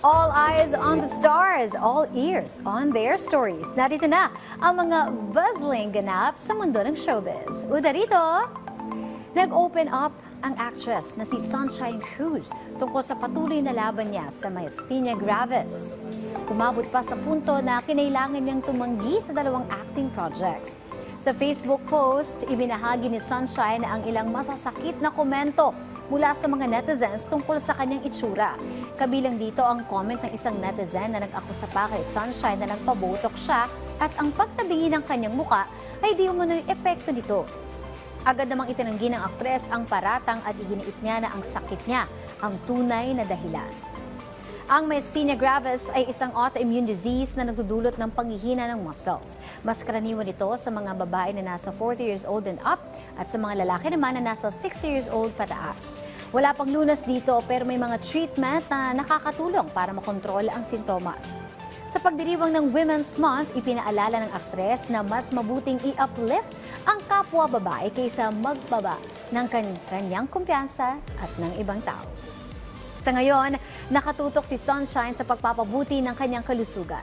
All eyes on the stars, all ears on their stories. Narito na ang mga buzzling ganap sa mundo ng showbiz. Una rito, nag-open up ang actress na si Sunshine Cruz tungkol sa patuloy na laban niya sa myasthenia gravis. Umabot pa sa punto na kinailangan niyang tumanggi sa dalawang acting projects. Sa Facebook post, ibinahagi ni Sunshine ang ilang masasakit na komento mula sa mga netizens tungkol sa kanyang itsura. Kabilang dito ang comment ng isang netizen na nag-akusa pa kay Sunshine na nagpabotok siya at ang pagtabingi ng kanyang muka ay di umano yung epekto nito. Agad namang itinanggi ng aktres ang paratang at iginiit niya na ang sakit niya ang tunay na dahilan. Ang myasthenia gravis ay isang autoimmune disease na nagdudulot ng panghihina ng muscles. Mas karaniwan ito sa mga babae na nasa 40 years old and up at sa mga lalaki naman na nasa 60 years old pataas. Wala pang lunas dito pero may mga treatment na nakakatulong para makontrol ang sintomas. Sa pagdiriwang ng Women's Month, ipinaalala ng aktres na mas mabuting i-uplift ang kapwa babae kaysa magbaba ng kanyang kumpiyansa at ng ibang tao. Sa ngayon, nakatutok si Sunshine sa pagpapabuti ng kanyang kalusugan.